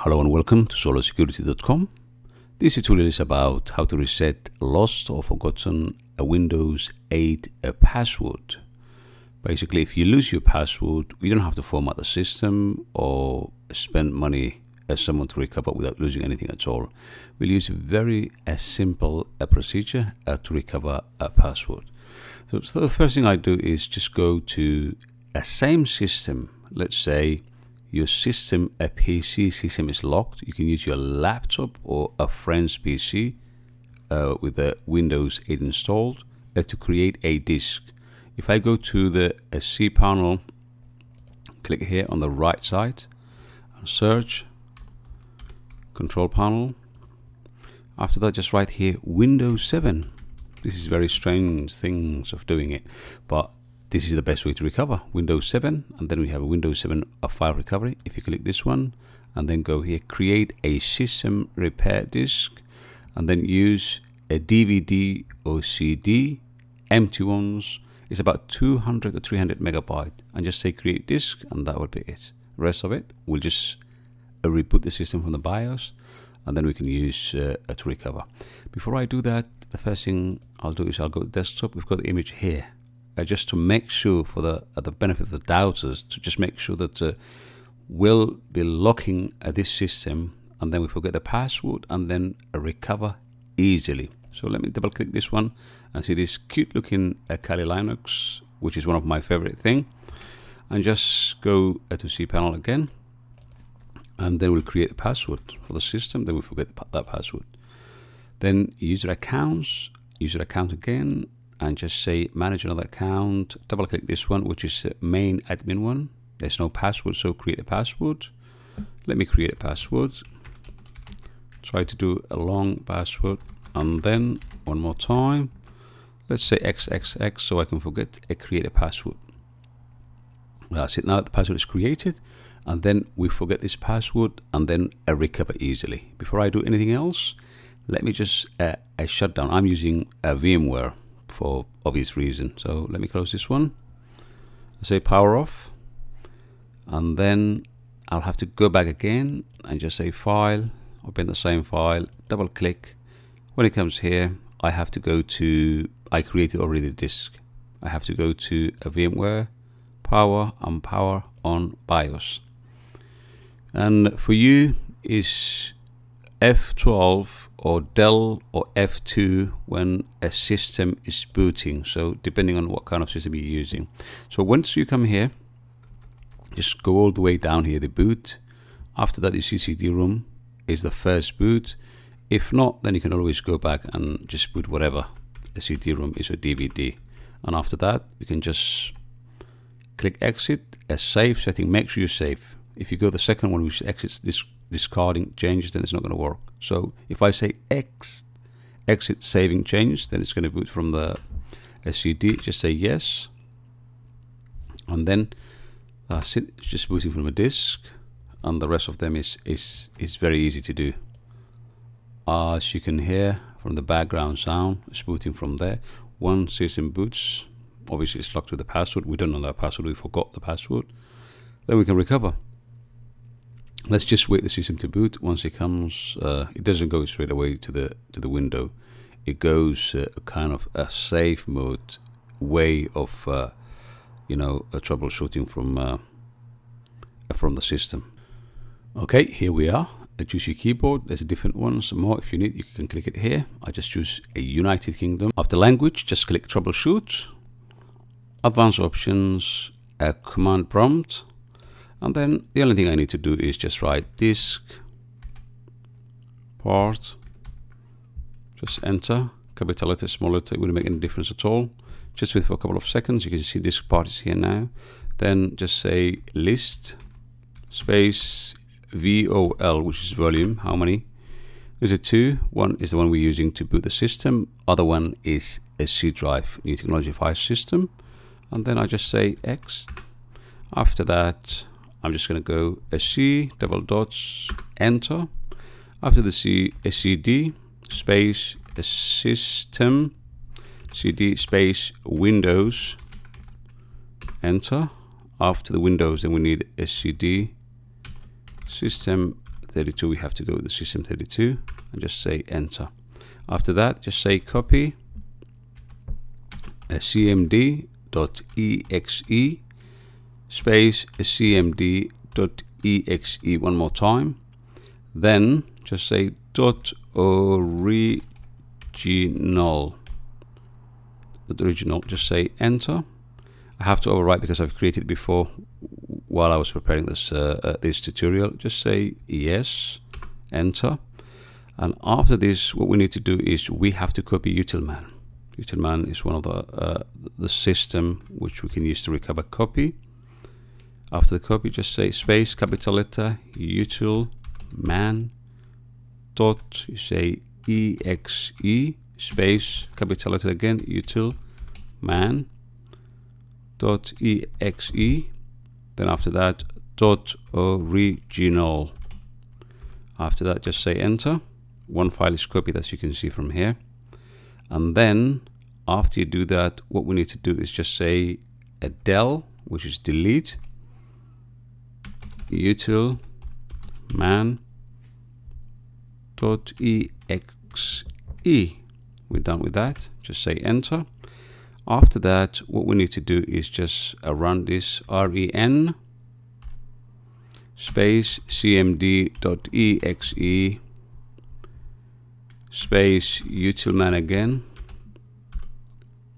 Hello and welcome to solosecurity.com. This tutorial is about how to reset lost or forgotten a Windows 8 password. Basically, if you lose your password, you don't have to format the system or spend money as someone to recover without losing anything at all. We'll use a very simple procedure to recover a password. So the first thing I do is just go to a same system. Let's say your system, a PC system is locked. You can use your laptop or a friend's PC with the Windows 8 installed to create a disk. If I go to the cPanel, click here on the right side and search Control Panel. After that, just write here Windows 7. This is very strange things of doing it, but this is the best way to recover. Windows 7, and then we have a Windows 7 file recovery. If you click this one and then go here, create a system repair disk, and then use a DVD or CD, empty ones. It's about 200 or 300 megabyte, and just say create disk, and that will be it. The rest of it, we'll just reboot the system from the BIOS, and then we can use to recover. Before I do that, the first thing I'll do is I'll go to desktop. We've got the image here. Just to make sure, for the benefit of the doubters, to just make sure that we'll be locking this system, and then we forget the password, and then recover easily. So let me double click this one and see this cute looking Kali Linux, which is one of my favorite thing, and just go to cPanel again, and then we'll create a password for the system. Then we forget that password. Then user accounts, user account again, and just say manage another account. Double click this one, which is main admin one. There's no password, so create a password. Let me create a password. Try to do a long password, and then one more time. Let's say XXX, so I can forget create a password. That's it. Now the password is created, and then we forget this password, and then recover easily. Before I do anything else, let me just shut down. I'm using a VMware for obvious reason, so let me close this one. Say power off, and then I'll have to go back again and just say file, open the same file, double click. When it comes here, I have to go to, I created already the disk. I have to go to a VMware, power, and power on BIOS. And for you is F12 or Del or F2 when a system is booting, so depending on what kind of system you're using. So once you come here, just go all the way down here, the boot. After that, the CD-ROM is the first boot. If not, then you can always go back and just boot whatever a CD-ROM is or DVD. And after that, you can just click exit, a save setting. Make sure you save. If you go the second one, which exits this discarding changes, then it's not going to work. So if I say exit saving change, then it's going to boot from the CD. Just say yes, and then that's it. It's just booting from a disk, and the rest of them is very easy to do. As you can hear from the background sound, it's booting from there. One system boots, obviously it's locked with the password. We don't know that password, we forgot the password. Then we can recover. Let's just wait the system to boot. Once it comes, it doesn't go straight away to the window. It goes a kind of a safe mode way of troubleshooting from the system. Okay, here we are. Choose your keyboard. There's different ones. More if you need, you can click it here. I just choose a United Kingdom. After language, just click troubleshoot, advanced options, a command prompt. And then the only thing I need to do is just write disk part, just enter, capital letter, small letter, it wouldn't make any difference at all. Just wait for a couple of seconds. You can see disk part is here now. Then just say list space VOL, which is volume, how many? There's a two. One is the one we're using to boot the system. Other one is a C drive, new technology file system. And then I just say X. After that, I'm just going to go a C, double dots, enter. After the C, a CD, space, a system, CD, space, Windows, enter. After the Windows, then we need a CD, system 32, we have to go with the system32 and just say enter. After that, just say copy a cmd.exe space a cmd.exe one more time. Then just say .original. Just say enter. I have to overwrite because I've created it before while I was preparing this this tutorial. Just say yes, enter. And after this, what we need to do is we have to copy utilman. Utilman is one of the system which we can use to recover copy. After the copy, just say space capital letter utilman dot, you say exe space capital letter again utilman dot exe. Then after that dot original. After that, just say enter. One file is copied, as you can see from here. And then after you do that, what we need to do is just say a del, which is delete utilman dot exe. We're done with that. Just say enter. After that, what we need to do is just run this ren space cmd.exe space utilman again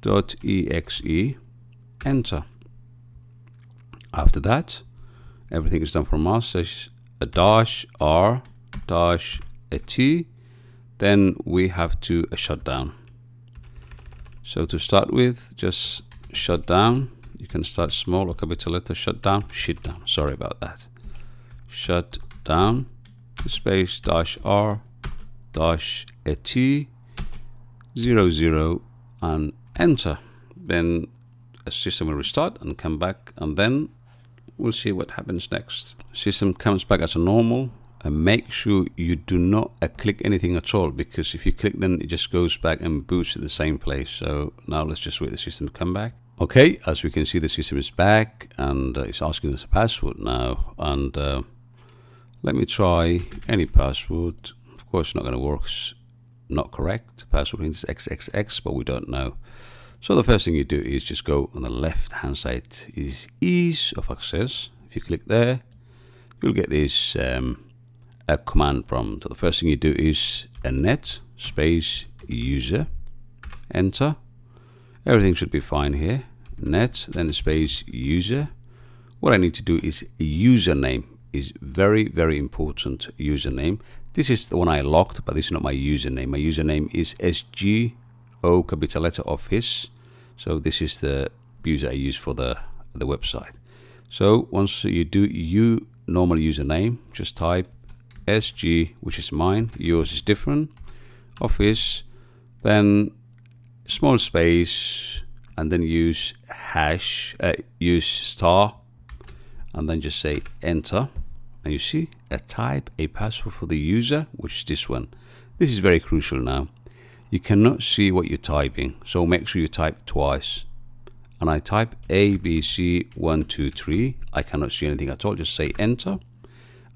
.exe, enter. After that, everything is done from us. Says a dash r dash a t. Then we have to shut down. So to start with, just shut down. You can start small or capital letter. Shut down. Sorry about that. Shut down. Space dash r dash a t 00 and enter. Then a system will restart and come back, and then we'll see what happens next. System comes back as a normal, and make sure you do not click anything at all, because if you click, then it just goes back and boots to the same place. So now let's just wait the system to come back. Okay, as we can see, the system is back and it's asking us a password now. And let me try any password. Of course, it's not going to work. It's not correct. Password is XXX, but we don't know. So the first thing you do is just go on the left hand side is ease of access. If you click there, you'll get this a command prompt. So the first thing you do is a net space user, enter. Everything should be fine here. Net, then space user. What I need to do is username is very, very important. Username. This is the one I locked, but this is not my username. My username is SGO capital letter office. So this is the user I use for the website. So once you do normal username, just type SG, which is mine. Yours is different. Office, then small space, and then use hash, use star, and then just say enter. And you see, type a password for the user, which is this one. This is very crucial now. You cannot see what you're typing, so make sure you type twice. And I type ABC123. I cannot see anything at all. Just say enter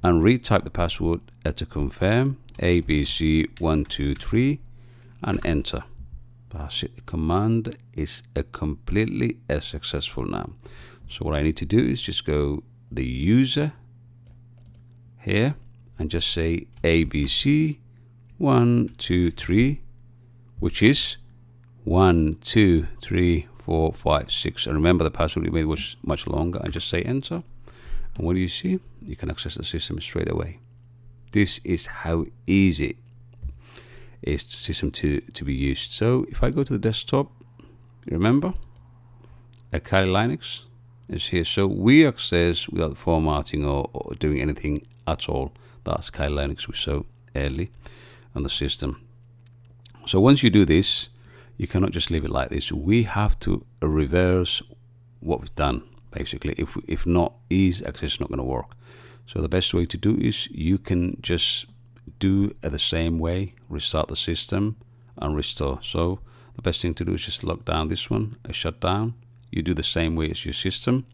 and retype the password to confirm ABC123 and enter. That's it. The command is completely successful now. So what I need to do is just go the user here and just say ABC123, which is 1 2 3 4 5 6. And remember, the password we made was much longer. And just say enter. And what do you see? You can access the system straight away. This is how easy is the system to be used. So if I go to the desktop, remember, Kali Linux is here. So we access without formatting or doing anything at all. That's Kali Linux we saw early on the system. So once you do this, you cannot just leave it like this. We have to reverse what we've done, basically. If not, ease access is not going to work. So the best way to do is you can just do it the same way, restart the system and restore. So the best thing to do is just lock down this one, a shutdown. You do the same way as your system,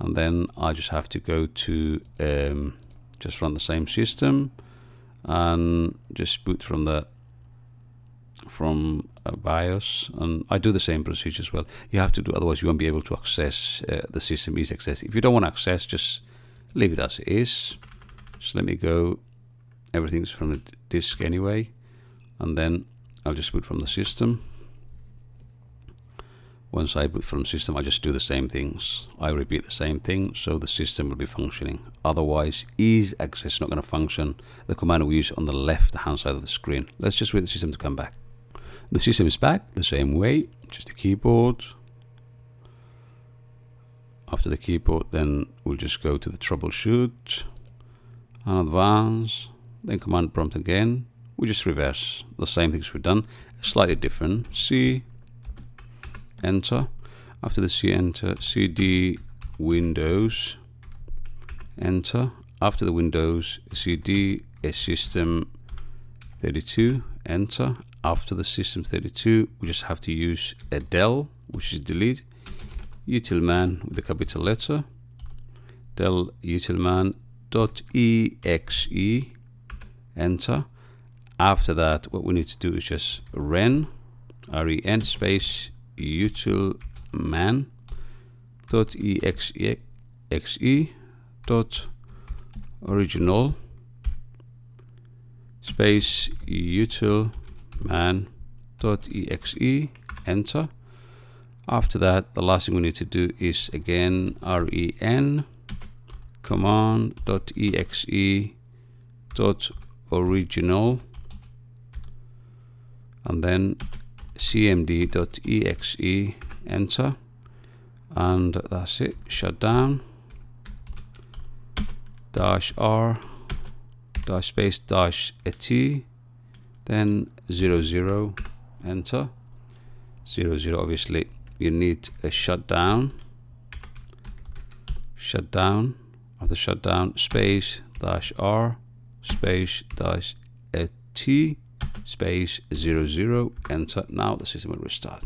and then I just have to go to just run the same system and just boot from BIOS, and I do the same procedure as well. You have to do, otherwise you won't be able to access the system easy access. If you don't want to access, just leave it as it is. Just let me go. Everything's from the disk anyway, and then I'll just boot from the system. Once I boot from the system, I just do the same things. I repeat the same thing, so the system will be functioning. Otherwise, easy access is not going to function. The command we use on the left-hand side of the screen. Let's just wait for the system to come back. The system is back the same way, just the keyboard. After the keyboard, then we'll just go to the troubleshoot and advance, then command prompt again. We just reverse the same things we've done, slightly different. C, enter. After the C, enter. CD Windows, enter. After the Windows, CD system 32, enter. After the system 32, we just have to use a del, which is delete. utilman with a capital letter, del utilman.exe, enter. After that, what we need to do is just ren, ren space utilman.exe dot original space utilman.exe, enter. After that, the last thing we need to do is again ren command.exe dot original, and then cmd.exe, enter, and that's it. Shut down, -r space -t, then 00, enter. 00, obviously you need a shutdown. After shutdown, space -r space -t space 00, enter. Now the system will restart,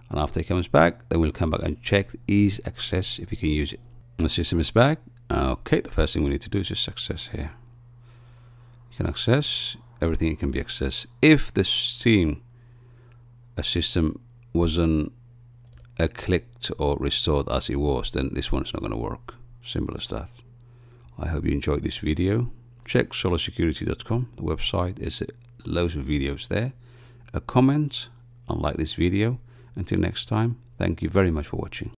and after it comes back, then we'll come back and check easy access if you can use it. The system is back. Okay, the first thing we need to do is just access here. You can access everything. It can be accessed. If the system wasn't clicked or restored as it was, then this one's not going to work. Simple as that. I hope you enjoyed this video. Check solarsecurity.com, the website. There's loads of videos there. A comment and like this video. Until next time, thank you very much for watching.